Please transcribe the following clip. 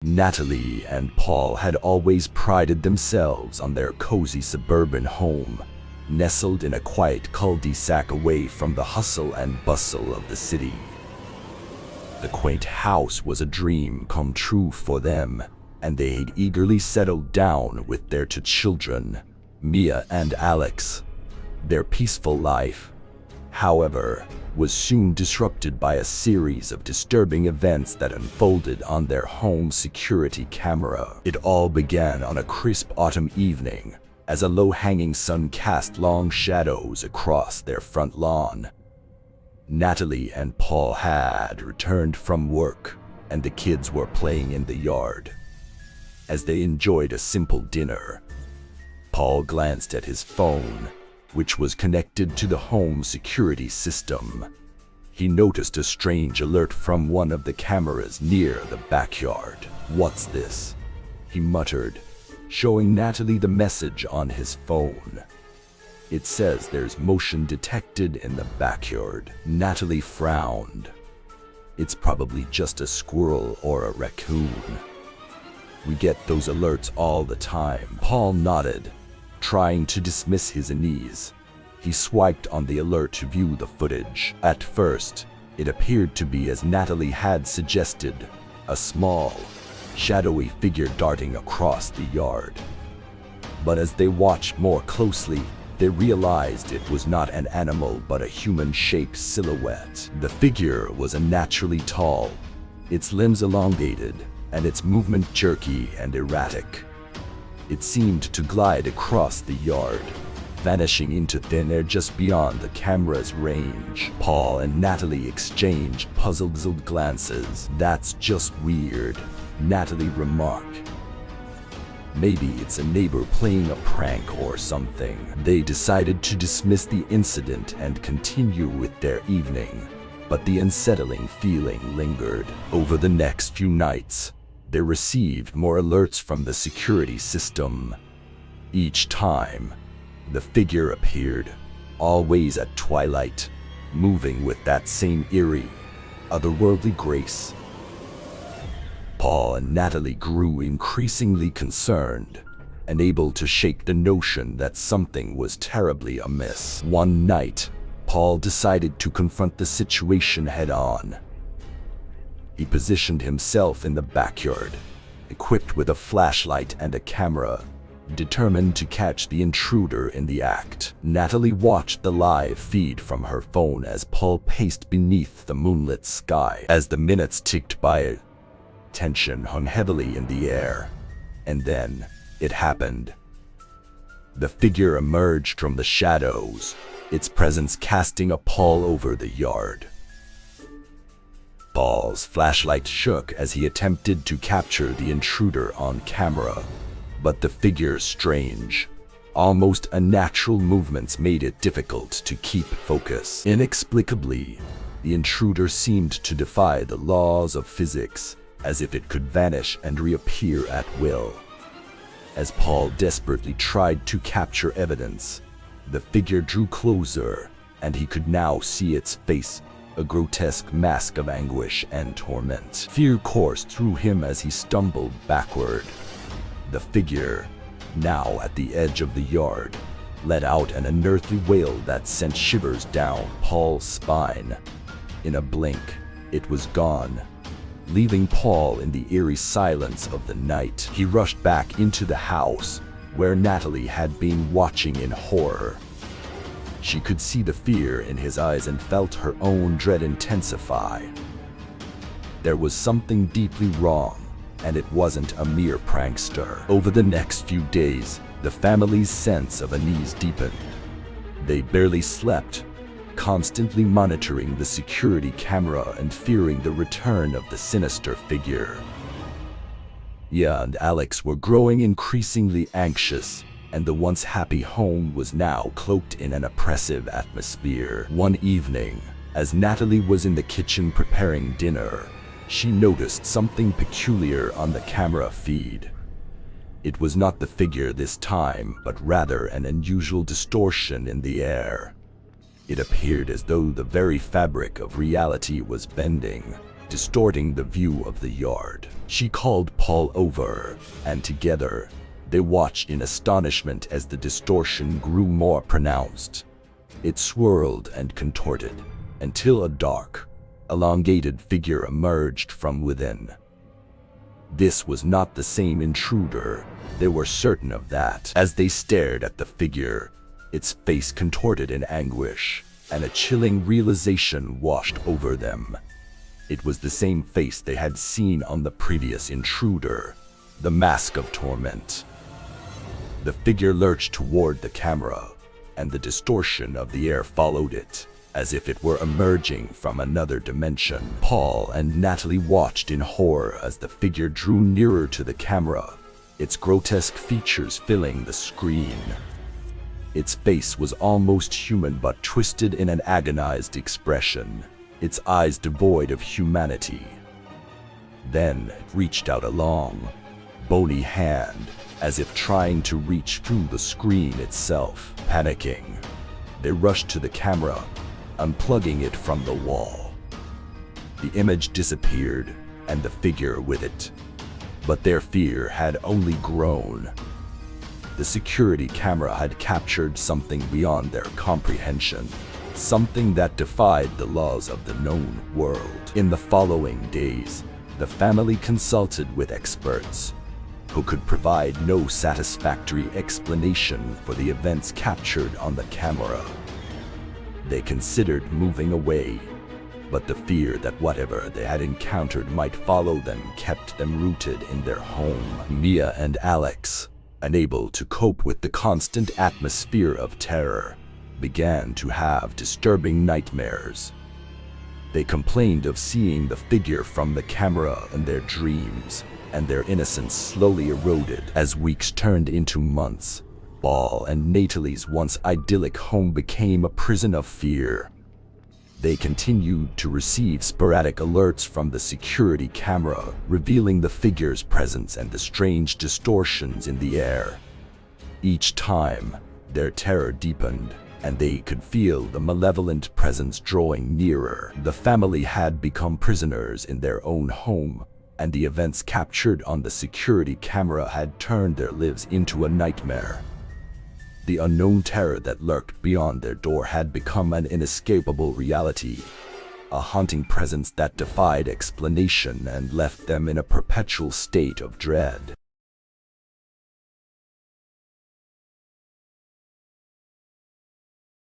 Natalie and Paul had always prided themselves on their cozy suburban home, nestled in a quiet cul-de-sac away from the hustle and bustle of the city. The quaint house was a dream come true for them, and they had eagerly settled down with their two children, Mia and Alex. Their peaceful life, however, was soon disrupted by a series of disturbing events that unfolded on their home security camera. It all began on a crisp autumn evening, as a low-hanging sun cast long shadows across their front lawn. Natalie and Paul had returned from work, and the kids were playing in the yard. As they enjoyed a simple dinner, Paul glanced at his phone, which was connected to the home security system. He noticed a strange alert from one of the cameras near the backyard. "What's this?" he muttered, showing Natalie the message on his phone. "It says there's motion detected in the backyard." Natalie frowned. "It's probably just a squirrel or a raccoon. We get those alerts all the time." Paul nodded, trying to dismiss his unease. He swiped on the alert to view the footage. At first, it appeared to be as Natalie had suggested, a small, shadowy figure darting across the yard. But as they watched more closely, they realized it was not an animal but a human-shaped silhouette. The figure was unnaturally tall, its limbs elongated, and its movement jerky and erratic. It seemed to glide across the yard, vanishing into thin air just beyond the camera's range. Paul and Natalie exchanged puzzled glances. "That's just weird," Natalie remarked. "Maybe it's a neighbor playing a prank or something." They decided to dismiss the incident and continue with their evening, but the unsettling feeling lingered. Over the next few nights, they received more alerts from the security system. Each time, the figure appeared, always at twilight, moving with that same eerie, otherworldly grace. Paul and Natalie grew increasingly concerned, unable to shake the notion that something was terribly amiss. One night, Paul decided to confront the situation head-on. He positioned himself in the backyard, equipped with a flashlight and a camera, determined to catch the intruder in the act. Natalie watched the live feed from her phone as Paul paced beneath the moonlit sky. As the minutes ticked by, tension hung heavily in the air. And then, it happened. The figure emerged from the shadows, its presence casting a pall over the yard. Paul's flashlight shook as he attempted to capture the intruder on camera, but the figure's strange, almost unnatural movements made it difficult to keep focus. Inexplicably, the intruder seemed to defy the laws of physics, as if it could vanish and reappear at will. As Paul desperately tried to capture evidence, the figure drew closer, and he could now see its face, a grotesque mask of anguish and torment. Fear coursed through him as he stumbled backward. The figure, now at the edge of the yard, let out an unearthly wail that sent shivers down Paul's spine. In a blink, it was gone, leaving Paul in the eerie silence of the night. He rushed back into the house, where Natalie had been watching in horror. She could see the fear in his eyes and felt her own dread intensify. There was something deeply wrong, and it wasn't a mere prankster. Over the next few days, the family's sense of unease deepened. They barely slept, constantly monitoring the security camera and fearing the return of the sinister figure. Mia and Alex were growing increasingly anxious, and the once happy home was now cloaked in an oppressive atmosphere. One evening, as Natalie was in the kitchen preparing dinner, she noticed something peculiar on the camera feed. It was not the figure this time, but rather an unusual distortion in the air. It appeared as though the very fabric of reality was bending, distorting the view of the yard. She called Paul over, and together, they watched in astonishment as the distortion grew more pronounced. It swirled and contorted, until a dark, elongated figure emerged from within. This was not the same intruder, they were certain of that. As they stared at the figure, its face contorted in anguish, and a chilling realization washed over them. It was the same face they had seen on the previous intruder, the mask of torment. The figure lurched toward the camera, and the distortion of the air followed it, as if it were emerging from another dimension. Paul and Natalie watched in horror as the figure drew nearer to the camera, its grotesque features filling the screen. Its face was almost human but twisted in an agonized expression, its eyes devoid of humanity. Then it reached out a long, bony hand, as if trying to reach through the screen itself. Panicking, they rushed to the camera, unplugging it from the wall. The image disappeared, and the figure with it. But their fear had only grown. The security camera had captured something beyond their comprehension, something that defied the laws of the known world. In the following days, the family consulted with experts, who could provide no satisfactory explanation for the events captured on the camera. They considered moving away, but the fear that whatever they had encountered might follow them kept them rooted in their home. Mia and Alex, unable to cope with the constant atmosphere of terror, began to have disturbing nightmares. They complained of seeing the figure from the camera in their dreams, and their innocence slowly eroded. As weeks turned into months, Paul and Natalie's once idyllic home became a prison of fear. They continued to receive sporadic alerts from the security camera, revealing the figure's presence and the strange distortions in the air. Each time, their terror deepened, and they could feel the malevolent presence drawing nearer. The family had become prisoners in their own home, and the events captured on the security camera had turned their lives into a nightmare. The unknown terror that lurked beyond their door had become an inescapable reality, a haunting presence that defied explanation and left them in a perpetual state of dread.